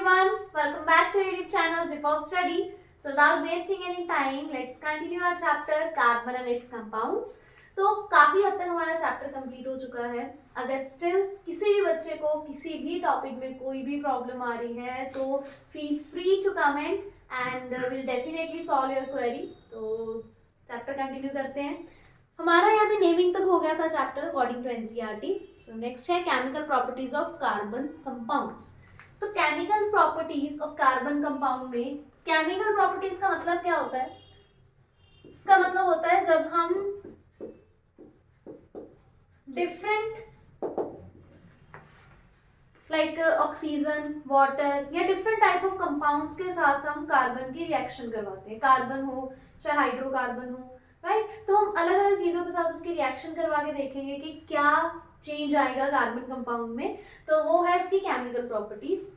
everyone, welcome back to our YouTube channel Zip of Study. So without wasting any time, let's continue our chapter Carbon and its compounds. तो काफी हद तक हमारा chapter complete हो चुका है. अगर स्टिल किसी भी बच्चे को किसी भी टॉपिक में कोई भी प्रॉब्लम आ रही है तो feel free to comment and will definitely solve your query. तो चैप्टर कंटिन्यू करते हैं. हमारा यहाँ पे नेमिंग तक हो गया था chapter according to NCERT. So next है chemical properties of carbon compounds. तो chemical properties of carbon compound में केमिकल प्रॉपर्टीज का मतलब क्या होता है? इसका मतलब होता है जब हम डिफरेंट लाइक ऑक्सीजन, वाटर या डिफरेंट टाइप ऑफ कंपाउंड्स के साथ हम कार्बन की रिएक्शन करवाते हैं. कार्बन हो चाहे हाइड्रोकार्बन हो, राइट. तो हम अलग अलग चीजों के साथ उसकी रिएक्शन करवा के देखेंगे कि क्या चेंज आएगा कार्बन कंपाउंड में. तो वो है इसकी केमिकल प्रॉपर्टीज.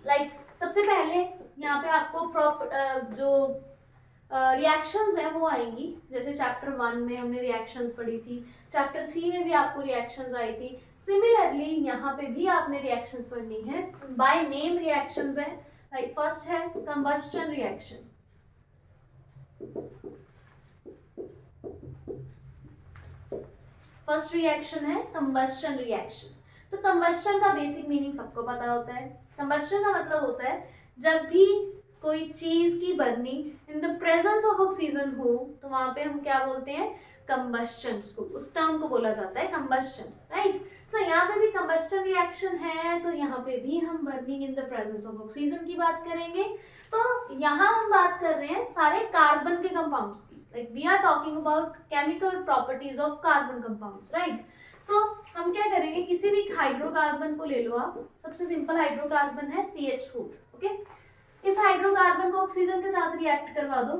लाइक सबसे पहले यहाँ पे आपको जो रिएक्शंस हैं वो आएंगी. जैसे चैप्टर 1 में हमने रिएक्शंस पढ़ी थी, चैप्टर 3 में भी आपको रिएक्शंस आई थी. सिमिलरली यहाँ पे भी आपने रिएक्शंस पढ़नी है. बाय नेम रिएक्शंस हैं. लाइक फर्स्ट है कंबस्टन रिएक्शन. फर्स्ट रिएक्शन है कंबस्टन रिएक्शन. तो कंबस्टन का बेसिक मीनिंग सबको पता होता है. कंबस्टन का मतलब होता है जब भी कोई चीज की burning in the presence of oxygen हो तो वहां पे हम क्या बोलते हैं? कंबस्टन. उस टर्म को बोला जाता है कंबस्टन, राइट. सो यहाँ पे भी कंबस्टन रिएक्शन है तो यहाँ पे भी हम burning in the presence of oxygen की बात करेंगे. तो यहाँ हम बात कर रहे हैं सारे कार्बन के कंपाउंड्स की. Like we are talking about chemical properties of carbon compounds, right. So हम क्या करेंगे, किसी भी हाइड्रोकार्बन को ले लो आप. सबसे सिंपल हाइड्रोकार्बन है CH4. ओके. इस हाइड्रोकार्बन को ऑक्सीजन के साथ रिएक्ट करवा दो,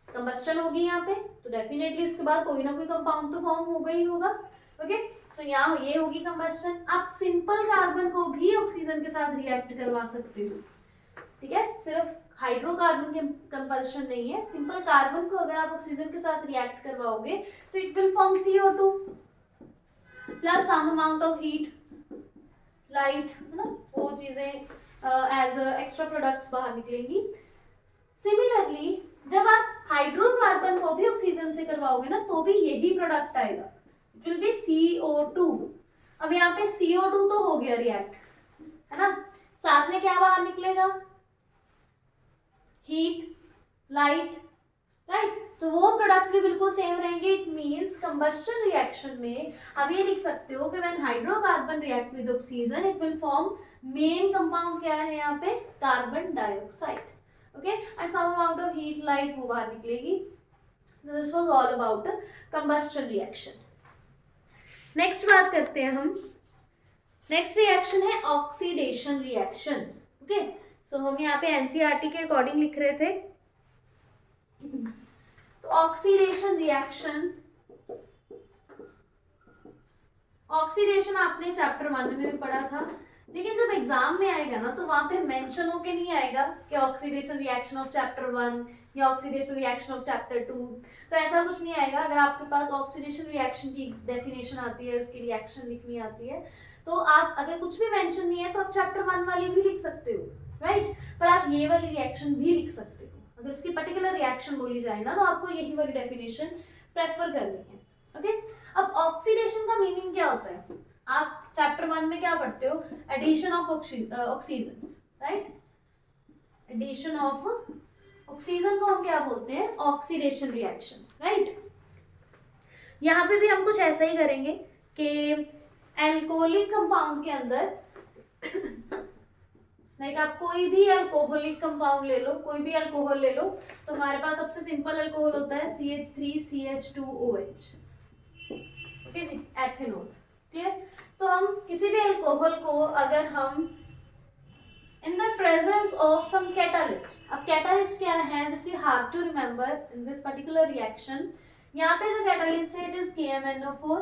कंबस्टन होगी यहाँ पे. तो डेफिनेटली उसके बाद कोई ना कोई कंपाउंड तो फॉर्म होगा ही होगा. ओके. सो यहाँ ये होगी कंबस्टन. आप सिंपल कार्बन को भी ऑक्सीजन के साथ रिएक्ट करवा सकते हो, ठीक है. सिर्फ हाइड्रोकार्बन के कंपल्शन नहीं है. सिंपल कार्बन को अगर आप ऑक्सीजन के साथ रिएक्ट करवाओगे तो it will form CO2 plus some amount of heat, light, है ना. वो चीजें एज एक्स्ट्रा प्रोडक्ट्स बाहर निकलेंगी. सिमिलरली जब आप हाइड्रोकार्बन को भी ऑक्सीजन से करवाओगे ना तो भी यही प्रोडक्ट आएगा. It will be CO2. अब यहाँ पे CO2 तो हो गया रिएक्ट, है ना. साथ में क्या बाहर निकलेगा? Heat, light, right. तो वो प्रोडक्ट भी बिल्कुल सेम रहेंगे. इट मींस कंबस्टन रिएक्शन में आप ये लिख सकते हो कि when hydrocarbon react with oxygen it will form main compound क्या है यहाँ पे? Carbon dioxide. Okay. And some amount of heat, light वो बाहर निकलेगी. This was all about combustion reaction. Next बात करते हैं हम. नेक्स्ट रिएक्शन है ऑक्सीडेशन रिएक्शन. ओके. सो हम यहाँ पे एनसीईआरटी के अकॉर्डिंग लिख रहे थे. तो ऑक्सीडेशन रिएक्शन, ऑक्सीडेशन आपने चैप्टर 1 में भी पढ़ा था, लेकिन जब एग्जाम में आएगा ना तो वहां पे मेंशन होके नहीं आएगा कि ऑक्सीडेशन रिएक्शन ऑफ चैप्टर 1 या ऑक्सीडेशन रिएक्शन ऑफ चैप्टर 2. तो ऐसा कुछ नहीं आएगा. अगर आपके पास ऑक्सीडेशन रिएक्शन की डेफिनेशन आती है, उसकी रिएक्शन लिखनी आती है, तो आप अगर कुछ भी मेंशन नहीं है तो आप चैप्टर 1 वाली भी लिख सकते हो, राइट. पर आप ये वाली रिएक्शन भी लिख सकते हो. अगर उसकी पर्टिकुलर रिएक्शन बोली जाए ना तो आपको यही वाली डेफिनेशन प्रेफर करनी है. ओके. अब ऑक्सीडेशन का मीनिंग क्या होता है? आप चैप्टर 1 में क्या पढ़ते हो? Addition of oxygen, right. Addition of oxygen को हम क्या बोलते हैं? Oxidation reaction, right. यहाँ पे भी हम कुछ ऐसा ही करेंगे कि एल्कोहलिक कंपाउंड के अंदर लाइक आप कोई भी अल्कोहलिक कंपाउंड ले लो, कोई भी अल्कोहल ले लो, तो हमारे पास सबसे सिंपल अल्कोहल होता है CH3CH2OH. ओके जी, एथेनॉल. क्लियर. तो हम किसी भी अल्कोहल को अगर हम in the presence of some catalyst, अब कैटालिस्ट क्या है? This you have to remember in this particular reaction. यहाँ पे जो कैटालिस्ट है इट इज KMnO4.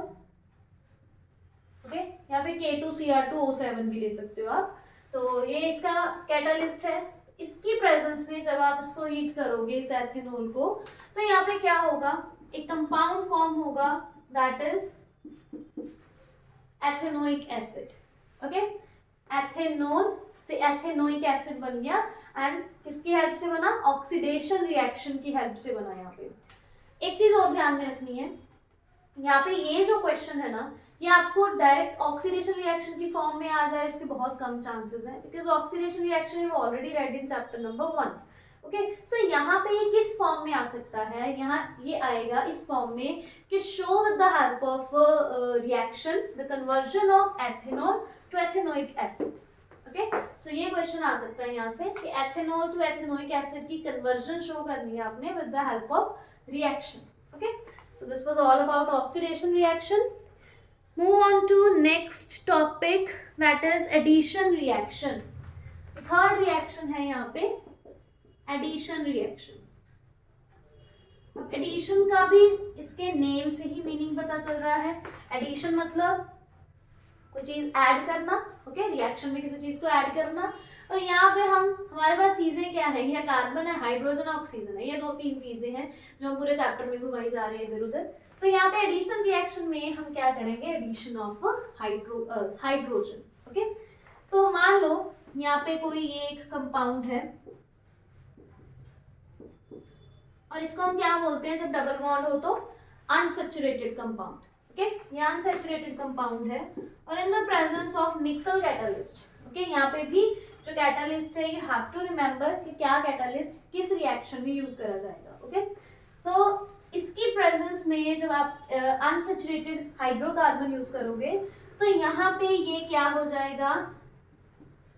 ओके. या फिर K2Cr2O7 भी ले सकते हो आप. तो ये इसका कैटालिस्ट है. इसकी प्रेजेंस में जब आप इसको हीट करोगे इस एथेनॉल को, तो यहाँ पे क्या होगा? एक कंपाउंड फॉर्म होगा that is ethanoic acid. Okay. Ethanol से एथेनोइक एसिड बन गया, एंड किसकी हेल्प से बना, ऑक्सीडेशन रिएक्शन की हेल्प से बना। यहाँ पे एक चीज और ध्यान में रखनी है, यहाँ पे ये जो क्वेश्चन है ना, ये आपको डायरेक्ट ऑक्सीडेशन रिएक्शन की फॉर्म में आ जाए इसके बहुत कम चांसेस हैं, because oxidation reaction you already read in chapter number 1। Okay, so यहाँ पे ये किस फॉर्म में आ सकता है, यहाँ ये आएगा इस फॉर्म में कि show with the help of reaction the conversion of ethanol to ethanoic acid. Okay, so ये क्वेश्चन आ सकता है यहाँ से कि एथेनॉल टू एथेनोइक एसिड की कन्वर्जन शो करनी है आपने with the help of reaction. Okay, so this was all about oxidation reaction. Move on to next topic, that is addition reaction. Third reaction है यहाँ पे एडिशन रिएक्शन। अब addition का भी इसके नेम से ही मीनिंग पता चल रहा है। एडिशन मतलब कोई चीज ऐड करना, ओके, रिएक्शन में किसी चीज को ऐड करना। और यहाँ पे हमारे पास चीजें क्या है, यह कार्बन है, हाइड्रोजन, ऑक्सीजन है, ये 2-3 चीजें हैं जो हम पूरे चैप्टर में घुमाई जा रहे हैं इधर उधर। तो यहाँ पे एडिशन रिएक्शन में हम क्या करेंगे, एडिशन ऑफ हाइड्रोजन। ओके, तो मान लो यहाँ पे कोई ये एक कंपाउंड है और इसको हम क्या बोलते हैं, जब डबल बॉन्ड हो तो अनसैचुरेटेड कंपाउंड। ओके, ये अनसैचुरेटेड कंपाउंड है और इन द प्रेजेंस ऑफ निकल कैटलिस्ट। ओके, यहाँ पे भी जो कैटलिस्ट है ये हैव टू रिमेंबर कि क्या कैटलिस्ट किस रिएक्शन में यूज करा जाएगा। ओके, सो इसकी प्रेजेंस में जब आप अनसैचुरेटेड हाइड्रोकार्बन यूज करोगे तो यहाँ पे ये क्या हो जाएगा,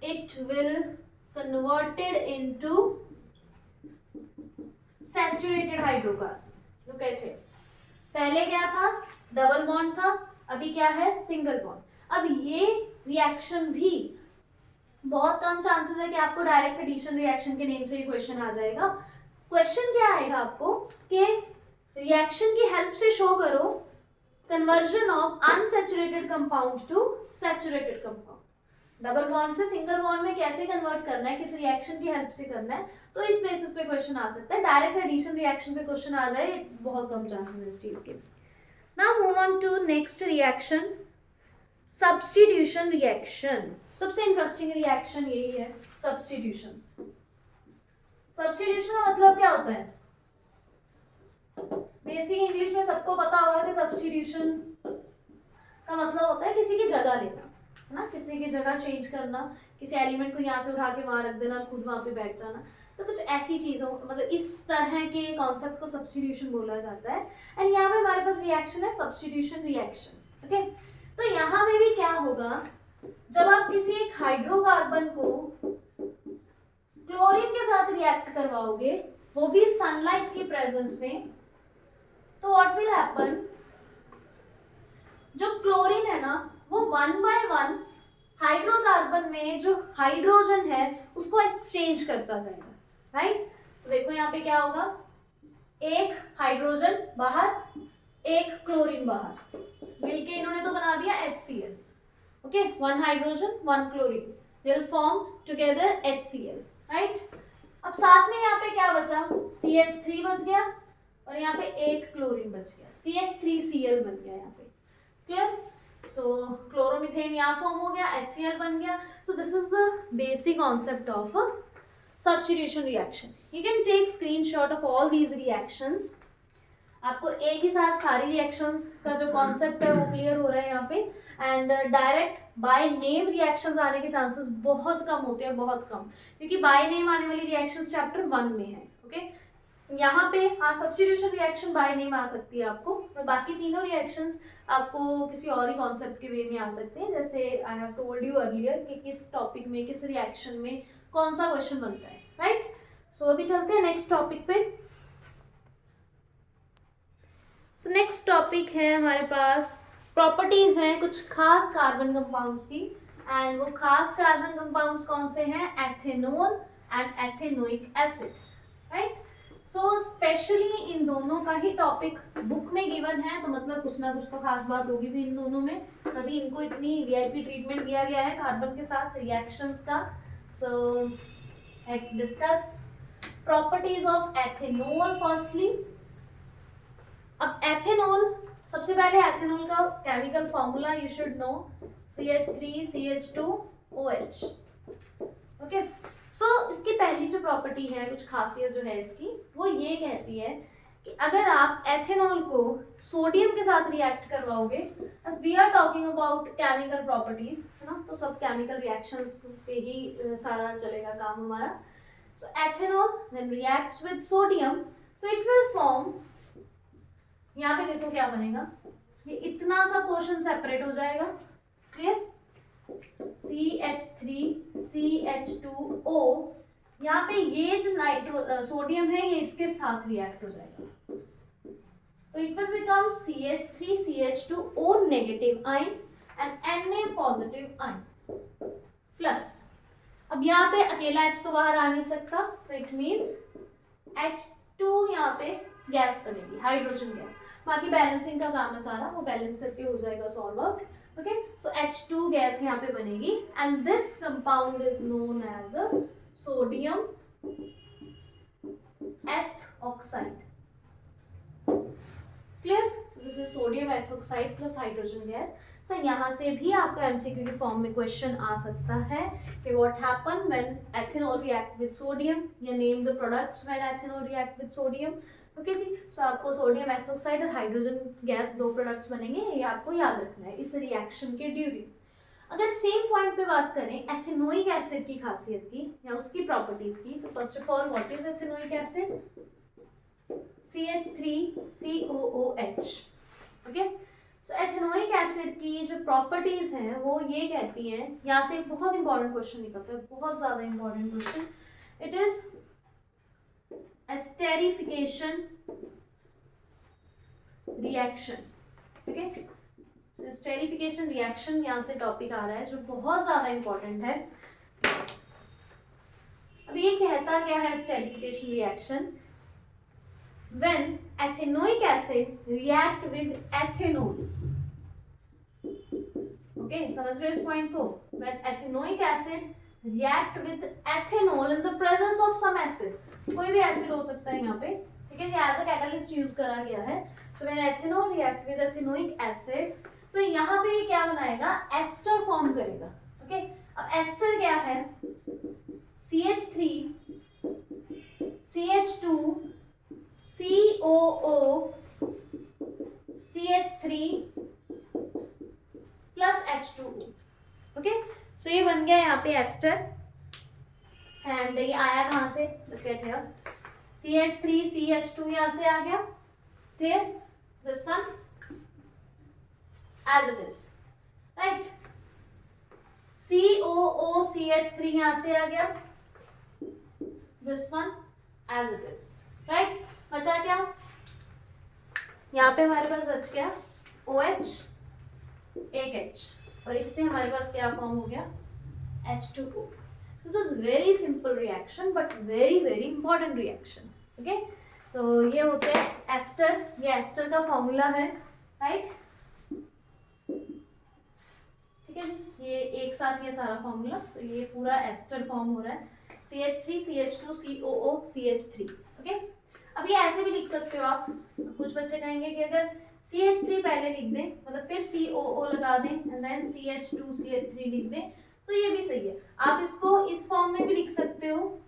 it will converted into saturated hydrocarbon. Look at it, पहले क्या था, डबल बॉन्ड था, अभी क्या है, सिंगल बॉन्ड। अब ये रिएक्शन भी बहुत कम चांसेस है कि आपको डायरेक्ट एडिशन रिएक्शन के नेम से ही क्वेश्चन आ जाएगा। क्वेश्चन क्या आएगा आपको कि रिएक्शन की हेल्प से शो करो conversion of unsaturated compound to saturated compound. Double bond से सिंगल बॉन्ड में कैसे कन्वर्ट करना है, किस रिएक्शन की हेल्प से करना है, तो इस बेसिस पे क्वेश्चन आ सकता है। डायरेक्ट एडिशन रिएक्शन पे क्वेश्चन आ जाए बहुत कम चांसेस है इस चीज के। Now move on to next reaction, substitution reaction. सबसे इंटरेस्टिंग रिएक्शन यही है, सब्स्टिट्यूशन। सब्स्टिट्यूशन का मतलब क्या होता है, बेसिक इंग्लिश में सबको पता होगा कि सब्स्टिट्यूशन का मतलब होता है किसी की जगह लेना, है ना, किसी की जगह चेंज करना, किसी एलिमेंट को यहाँ से उठा के वहां रख देना, खुद वहां पे बैठ जाना, तो कुछ ऐसी चीजों, मतलब इस तरह के कॉन्सेप्ट को सब्स्टिट्यूशन बोला जाता है। एंड यहाँ पे हमारे पास रिएक्शन है सब्स्टिट्यूशन रिएक्शन। ओके, तो यहाँ पे भी क्या होगा, जब आप किसी एक हाइड्रोकार्बन को क्लोरीन के साथ रिएक्ट करवाओगे, वो भी सनलाइट की प्रेजेंस में, तो व्हाट विल हैपन, जो क्लोरीन है ना वो 1 by 1 हाइड्रोकार्बन में जो हाइड्रोजन है उसको एक्सचेंज करता जाएगा, राइट। तो देखो यहाँ पे क्या होगा, एक हाइड्रोजन बाहर, एक क्लोरीन बाहर, मिलके इन्होंने तो बना दिया HCl। Okay, 1 hydrogen 1 chlorine, they will form together HCl, right. अब साथ में यहाँ पे क्या बचा, CH3 बच गया और यहाँ पे एक क्लोरीन बच गया, CH3Cl बन गया यहाँ पे, क्लियर। सो क्लोरोमीथेन यहाँ फॉर्म हो गया, HCl बन गया। So this is the basic concept of substitution reaction. You can take screenshot of all these reactions. आपको एक ही साथ सारी रिएक्शंस का जो कॉन्सेप्ट है वो क्लियर हो रहा है यहाँ पे। And direct by name reactions आने के चांसेस बहुत कम होते हैं, बहुत कम, क्योंकि बाय नेम आने वाली रिएक्शंस चैप्टर 1 में है। ओके, यहाँ पे हाँ सब्स्टिट्यूशन रिएक्शन बाय नेम आ सकती है आपको, और बाकी तीनों रिएक्शंस आपको किसी और ही कॉन्सेप्ट के वे में आ सकते हैं, जैसे I have told you earlier कि किस टॉपिक में, किस रिएक्शन में कौन सा क्वेश्चन बनता है, राइट। सो अभी चलते हैं नेक्स्ट टॉपिक पे। सो नेक्स्ट टॉपिक है हमारे पास प्रॉपर्टीज हैं कुछ खास कार्बन कंपाउंड्स की, एंड वो खास कार्बन कंपाउंड्स कौन से हैं, ethanol and ethanoic acid, right. So specially in दोनों का ही टॉपिक बुक में गिवन है, तो मतलब कुछ ना कुछ तो खास बात होगी भी इन दोनों में, तभी इनको इतनी VIP ट्रीटमेंट दिया गया है कार्बन के साथ रिएक्शंस का। So let's discuss properties of ethanol firstly. अब एथेनॉल, सबसे पहले एथेनॉल का chemical formula you should know, CH3CH2 OH। Okay, so इसकी पहली जो प्रॉपर्टी है, कुछ खासियत जो है इसकी, वो ये कहती है कि अगर आप एथेनॉल को सोडियम के साथ रिएक्ट करवाओगे, as we are talking about chemical properties, है ना, तो सब केमिकल रिएक्शंस पे ही सारा चलेगा काम हमारा। So ethanol when reacts with sodium, तो इट विल फॉर्म, यहाँ पे देखो क्या बनेगा, ये इतना सा पोर्शन सेपरेट हो जाएगा, क्लियर, CH3CH2O, यहाँ पे ये जो सोडियम है ये इसके साथ रिएक्ट हो जाएगा, तो it will become CH3CH2O negative ion and Na positive ion plus. अब यहाँ पे अकेला H तो बाहर आ नहीं सकता, तो इट मीन्स H2 यहाँ पे गैस बनेगी, हाइड्रोजन गैस। बाकी बैलेंसिंग का काम है सारा, वो बैलेंस करके हो जाएगा solve out. Okay, so H2 gas यहाँ पे बनेगी and this compound is known as sodium ethoxide. Clear, so this is sodium ethoxide plus hydrogen gas. So यहाँ से भी आपका एमसीक्यू की फॉर्म में क्वेश्चन आ सकता है कि what happen when ethanol react with sodium, या name the products when ethanol react with sodium. Okay जी, सो आपको सोडियम एथोक्साइड और हाइड्रोजन गैस दो प्रोडक्ट्स बनेंगे, ये आपको याद रखना है इस रिएक्शन के ड्यूरिंग। अगर सेम पॉइंट पे बात करें एथेनोइक एसिड की खासियत की या उसकी प्रॉपर्टीज की, तो first of all what is ethanoic acid, CH3COOH। Okay, so ethanoic acid की जो प्रॉपर्टीज हैं वो ये कहती हैं, यहाँ से एक बहुत इंपॉर्टेंट क्वेश्चन निकलता है, बहुत ज्यादा important question, it is esterification reaction. Okay, esterification reaction यहाँ से टॉपिक आ रहा है जो बहुत ज्यादा इंपॉर्टेंट है। अब ये कहता क्या है esterification reaction, when ethanoic acid react with ethanol। okay, समझ रहे हो इस पॉइंट को, when ethanoic acid react with ethanol in the presence of some acid, कोई भी एसिड हो सकता है यहाँ पे, ठीक है, ये एज अ कैटलिस्ट यूज करा गया है। so when ethanol react with ethanoic acid, तो यहाँ पे ये क्या बनाएगा, एस्टर फॉर्म करेगा। ओके, अब एस्टर क्या है, CH3 CH2 COO CH3 plus H2O। Okay, so ये बन गया यहाँ पे एस्टर, एंड ये आया कहाँ से, CH3 CH2 यहाँ से आ गया, clear, this one as it is, right, COO CH3 यहाँ से आ गया, this one as it is, right. बचा क्या, यहाँ पे हमारे पास बच गया OH एक H, और इससे हमारे पास क्या फॉर्म हो गया, H2O। This is very simple reaction but very very important reaction. Okay, so ये होते हैं एस्टर, ये एस्टर का फॉर्मूला है, राइट, ठीक है जी, ये एक साथ ये सारा फॉर्मूला, तो ये पूरा एस्टर फॉर्म हो रहा है, CH3 CH2 COO CH3। Okay, अब ये ऐसे भी लिख सकते हो आप, कुछ बच्चे कहेंगे कि अगर CH3 पहले लिख दें, मतलब फिर COO लगा दें एंड देन CH2 CH3 लिख दें, तो ये भी सही है। आप इसको इस फॉर्म में भी लिख सकते हो,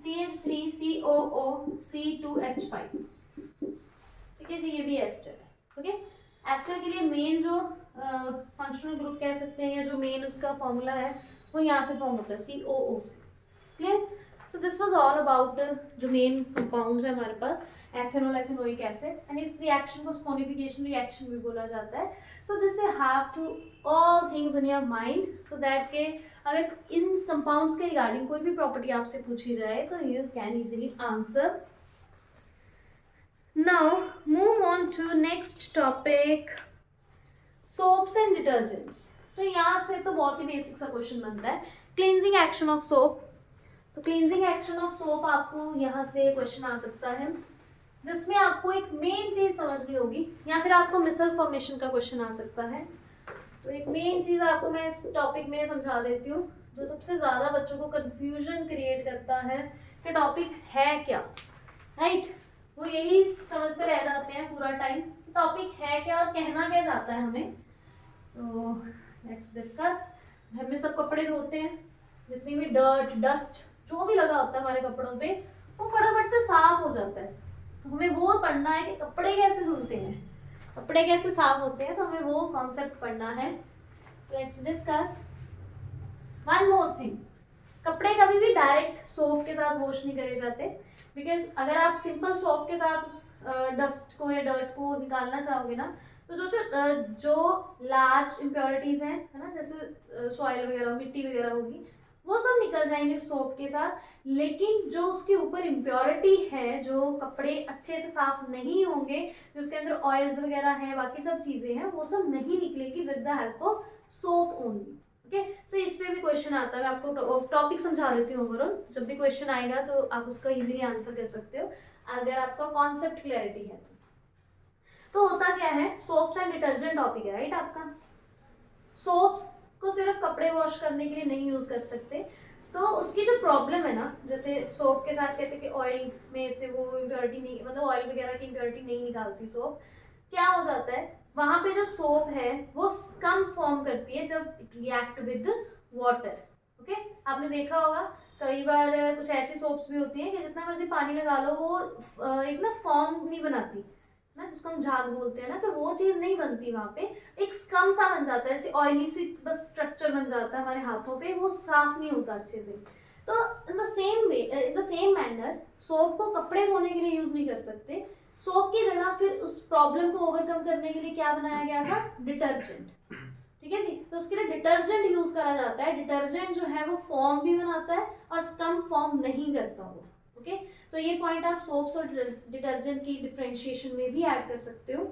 CH3 COO C2H5, ठीक है जी, ये भी एस्टर है। ओके, एस्टर के लिए मेन जो फंक्शनल ग्रुप कह सकते हैं, या जो मेन उसका फॉर्मूला है वो यहाँ से फॉर्म होता है, COO से, clear. So this was all about जो मेन कंपाउंड्स है हमारे पास, एथेनॉल एथेनोइक एसिड, एंड इस रिएक्शन को स्पोनिफिकेशन रिएक्शन भी बोला जाता है। So this you have to all things in your mind, so that के अगर इन कंपाउंड्स के रिगार्डिंग कोई भी प्रॉपर्टी आपसे पूछी जाए तो you can easily answer. Now move on to next topic, soaps and detergents. तो यहाँ से तो बहुत ही बेसिक सा क्वेश्चन बनता है, क्लींजिंग एक्शन ऑफ सोप। तो क्लींजिंग एक्शन ऑफ सोप आपको यहाँ से क्वेश्चन आ सकता है, जिसमें आपको एक मेन चीज समझनी होगी, या फिर आपको मिसल फॉर्मेशन का क्वेश्चन आ सकता है। तो एक मेन चीज आपको मैं इस टॉपिक में समझा देती हूँ, जो सबसे ज्यादा बच्चों को कंफ्यूजन क्रिएट करता है कि टॉपिक है क्या, राइट, वो यही समझते रह जाते हैं पूरा टाइम, टॉपिक है क्या और कहना क्या चाहता है हमें। सो लेट्स डिस्कस। घर में सब कपड़े धोते हैं, जितनी भी डर्ट डस्ट जो भी लगा होता है हमारे कपड़ों पे वो फटाफट से साफ हो जाता है। तो हमें वो पढ़ना है कि कपड़े कैसे धुलते हैं, कपड़े कैसे साफ होते हैं, तो हमें वो कॉन्सेप्ट पढ़ना है। Let's discuss one more thing. कपड़े कभी भी डायरेक्ट सोप के साथ वॉश नहीं करे जाते, बिकॉज अगर आप सिंपल सोप के साथ उस डस्ट को या डर्ट को निकालना चाहोगे ना, तो जो लार्ज इम्प्योरिटीज हैं, है ना, जैसे सॉइल वगैरह मिट्टी वगैरह होगी, वो सब निकल जाएंगे सोप के साथ। लेकिन जो उसके ऊपर इम्प्योरिटी है, जो कपड़े अच्छे से साफ नहीं होंगे, जो उसके अंदर ऑयल्स वगैरह हैं, बाकी सब चीजें हैं, वो सब नहीं निकलेगी with the help of soap only. Okay, तो इस पे भी क्वेश्चन आता है। मैं आपको टॉपिक समझा देती हूँ ओवरऑल, जब भी क्वेश्चन आएगा तो आप उसका इजीली आंसर कर सकते हो अगर आपका कॉन्सेप्ट क्लैरिटी है तो होता क्या है, सोप्स एंड डिटर्जेंट टॉपिक है, राइट। आपका सोप्स को सिर्फ कपड़े वॉश करने के लिए नहीं यूज कर सकते, तो उसकी जो प्रॉब्लम है ना, जैसे सोप के साथ कहते हैं कि ऑयल में से वो इम्प्योरिटी नहीं, मतलब ऑयल वगैरह की इम्प्योरिटी नहीं निकालती सोप, क्या हो जाता है वहां पे जो सोप है वो स्कम फॉर्म करती है जब it react with water. Okay, आपने देखा होगा कई बार कुछ ऐसी सोप्स भी होती हैं कि जितना मर्जी पानी लगा लो वो एक ना फॉर्म नहीं बनाती ना, जिसको हम झाग बोलते हैं ना, कि वो चीज नहीं बनती वहां पे, एक स्कम सा बन जाता है, ऐसे ऑयली सी बस स्ट्रक्चर बन जाता है हमारे हाथों पे, वो साफ नहीं होता अच्छे से। तो in the same way, in the same manner soap को कपड़े धोने के लिए यूज नहीं कर सकते। सोप की जगह फिर उस प्रॉब्लम को ओवरकम करने के लिए क्या बनाया गया था, डिटर्जेंट। ठीक है जी, तो उसके लिए डिटर्जेंट यूज करा जाता है। डिटर्जेंट जो है वो फॉर्म भी बनाता है और स्कम फॉर्म नहीं करता वो। ओके, तो ये पॉइंट आप सोप्स और डिटर्जेंट की डिफरेंशिएशन में भी ऐड कर सकते हो।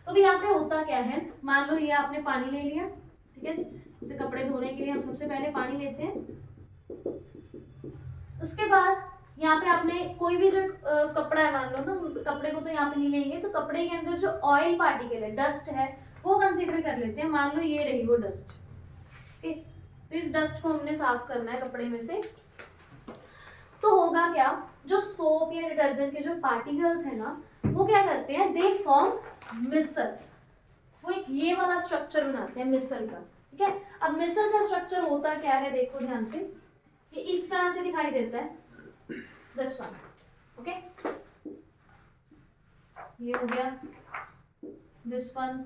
तो भी यहाँ पे होता क्या है, मान लो ये आपने पानी ले लिया, ठीक है जी, जैसे कपड़े धोने के लिए हम सबसे पहले पानी लेते हैं। उसके बाद यहाँ पे आपने कोई भी जो कपड़ा है, मान लो ना, कपड़े को तो यहाँ पे नहीं लेंगे, तो कपड़े के अंदर जो ऑयल पार्टिकल है, डस्ट है, वो कंसीडर कर लेते हैं। मान लो ये रही वो डस्ट, ठीक, तो इस डस्ट को हमने साफ करना है कपड़े में से। तो होगा क्या, जो सोप या डिटर्जेंट के जो पार्टिकल्स है ना, वो क्या करते हैं, दे फॉर्म मिसल। वो एक ये वाला स्ट्रक्चर बनाते हैं मिसल का। ठीक है, अब मिसल का स्ट्रक्चर होता क्या है, देखो ध्यान से, ये इस तरह से दिखाई देता है, दिस वन। ओके, ये हो गया दिस वन।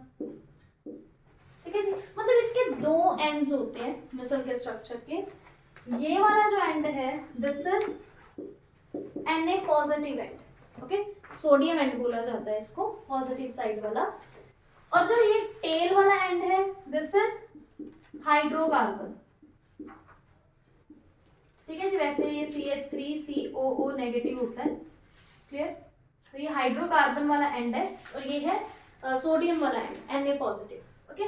ठीक है जी, मतलब इसके दो एंड्स होते हैं मिसल के स्ट्रक्चर के। ये वाला जो एंड है, this is Na positive and. Okay, sodium and बोला जाता है इसको, पॉजिटिव साइड वाला। और जो ये टेल वाला एंड है, दिस इज हाइड्रोकार्बन। ठीक है जी, वैसे ये CH3COO नेगेटिव होता है, क्लियर। तो ये हाइड्रोकार्बन वाला एंड है और ये है सोडियम वाला एंड, Na पॉजिटिव। ओके,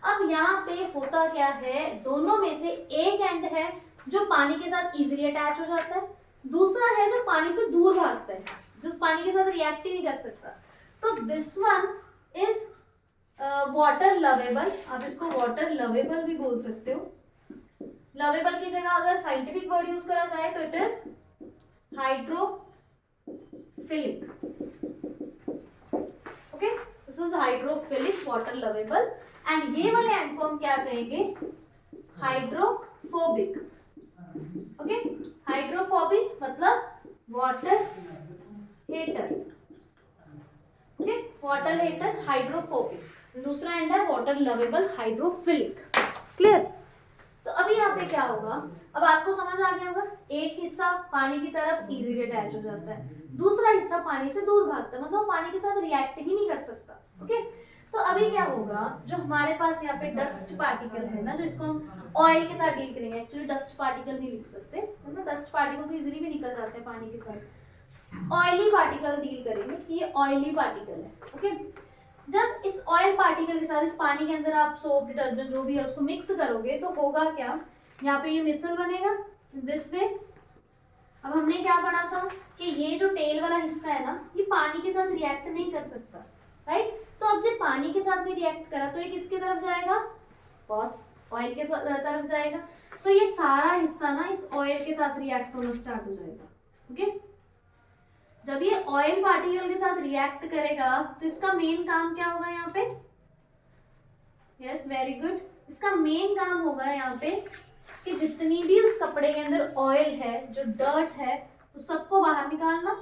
अब यहाँ पे होता क्या है, दोनों में से एक एंड है जो पानी के साथ इजीली अटैच हो जाता है, दूसरा है जो पानी से दूर भागता है, जो पानी के साथ रिएक्ट ही नहीं कर सकता। तो this one is water lovable. आप इसको वाटर लवेबल भी बोल सकते हो। लवेबल की जगह अगर साइंटिफिक वर्ड यूज करा जाए तो it is hydrophilic. Okay, this is hydrophilic, water lovable. And ये वाले एंड को हम क्या कहेंगे, हाइड्रोफोबिक। ओके, हाइड्रोफोबिक मतलब water hater. Okay, water hater, hydrophobic. दूसरा एंड है वाटर लवेबल, हाइड्रोफिलिक। क्लियर। तो अभी यहाँ पे क्या होगा, अब आपको समझ आ गया होगा, एक हिस्सा पानी की तरफ इजीली अटैच हो जाता है, दूसरा हिस्सा पानी से दूर भागता है, मतलब वो पानी के साथ रिएक्ट ही नहीं कर सकता। ओके, तो अभी क्या होगा, जो हमारे पास यहाँ पे डस्ट पार्टिकल है ना, जो इसको हम ऑयल के साथ डील करेंगे, एक्चुअली डस्ट पार्टिकल नहीं लिख सकते है ना, डस्ट पार्टिकल तो इजीली भी निकल जाते हैं पानी के साथ। ऑयली पार्टिकल डील करेंगे कि ये ऑयली पार्टिकल है। ओके, जब इस ऑयल पार्टिकल के साथ इस पानी के अंदर आप सोप डिटर्जेंट जो भी है उसको मिक्स करोगे, तो होगा क्या, यहाँ पे ये मिसल बनेगा दिस वे। अब हमने क्या पढ़ा था कि ये जो टेल वाला हिस्सा है ना, ये पानी के साथ रिएक्ट नहीं कर सकता, राइट। तो अब जब पानी के साथ नहीं रिएक्ट करा तो ये किसकी तरफ जाएगा, ऑयल के तरफ जाएगा। तो ये सारा हिस्सा ना इस ऑयल के साथ रिएक्ट होना स्टार्ट हो जाएगा। ओके, जब ये ऑयल पार्टिकल के साथ रिएक्ट करेगा तो इसका मेन काम क्या होगा यहाँ पे, यस वेरी गुड, इसका मेन काम होगा यहाँ पे कि जितनी भी उस कपड़े के अंदर ऑयल है, जो डर्ट है, तो सबको बाहर निकालना।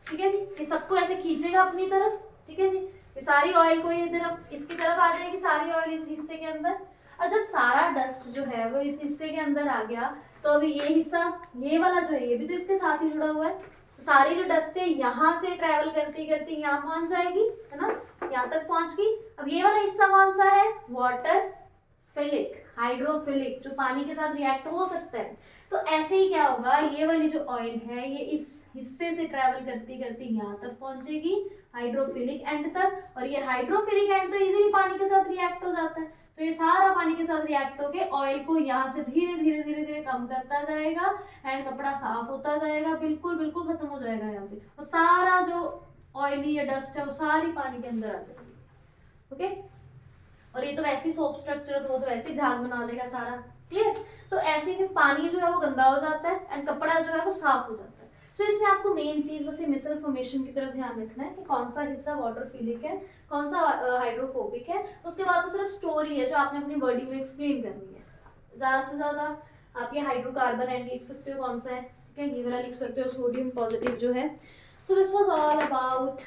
ठीक है जी, ये सबको ऐसे खींचेगा अपनी तरफ। ठीक है जी, ये सारी ऑयल को ये तरफ इसकी तरफ आ जाएगी, सारी ऑयल इस हिस्से के अंदर। और जब सारा डस्ट जो है वो इस हिस्से के अंदर आ गया, तो अभी ये हिस्सा, ये वाला जो है, ये भी तो इसके साथ ही जुड़ा हुआ है। तो सारी जो डस्ट है यहाँ से ट्रेवल करती करती यहाँ पहुंच जाएगी, है ना, यहाँ तक पहुंच गई। अब ये वाला हिस्सा कौन सा है? वाटर फिलिक, हाइड्रोफिलिक, जो पानी के साथ रिएक्ट हो सकता है। तो ऐसे ही क्या होगा, ये वाली जो ऑयल है ये इस हिस्से से ट्रेवल करती करती यहाँ तक पहुंचेगी, हाइड्रोफिलिक एंड तक। और ये हाइड्रोफिलिक एंड तो इजीली पानी के साथ रिएक्ट हो जाता है। तो ये सारा पानी के साथ रिएक्ट होके ऑयल को यहाँ से धीरे धीरे धीरे धीरे कम करता जाएगा एंड कपड़ा साफ होता जाएगा, बिल्कुल बिल्कुल खत्म हो जाएगा यहाँ से। और सारा जो ऑयली या डस्ट है वो सारी पानी के अंदर आ जाएगी। ओके, और ये तो वैसे ही सोप स्ट्रक्चर, तो वो तो वैसे ही झाग बना देगा सारा। क्लियर? तो ऐसे ही पानी जो है वो गंदा हो जाता है एंड कपड़ा जो है वो साफ हो जाता है। सो इसमें आपको मेन चीज बस ये मिसल फॉर्मेशन की तरफ ध्यान रखना है कि कौन सा हिस्सा वाटरफिलिक है, कौन सा हाइड्रोफोबिक है। उसके बाद तो सिर्फ स्टोरी है जो आपने अपनी वर्डिंग में एक्सप्लेन करनी है। ज्यादा से ज्यादा आप ये हाइड्रोकार्बन एंड लिख सकते हो, कौन सा है, ठीक है, ये वाला लिख सकते हो, सोडियम पॉजिटिव जो है। So this was all about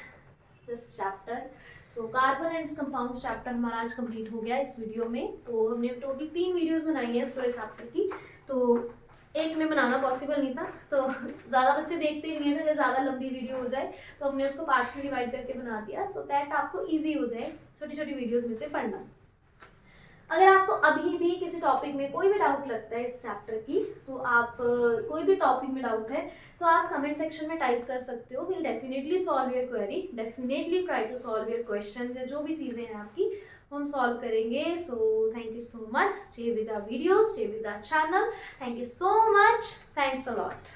this chapter. So carbon and compound chapter हमारा आज कंप्लीट हो गया इस वीडियो में। तो हमने टोटल 3 वीडियोस बनाई है इस पूरे चैप्टर की। तो एक में बनाना पॉसिबल नहीं था, तो ज़्यादा बच्चे देखते ही नहीं है, अगर ज़्यादा लंबी वीडियो हो जाए तो हमने उसको पार्ट्स में डिवाइड करके बना दिया, सो दैट आपको ईजी हो जाए छोटी छोटी वीडियोस में से पढ़ना। अगर आपको अभी भी किसी टॉपिक में कोई भी डाउट लगता है इस चैप्टर की, तो आप कोई भी टॉपिक में डाउट है तो आप कमेंट सेक्शन में टाइप कर सकते हो। Will definitely solve your query, definitely try to solve your question. जो भी चीज़ें हैं आपकी हम सॉल्व करेंगे। So thank you so much, stay with our video, stay with our channel. Thank you so much, thanks a lot.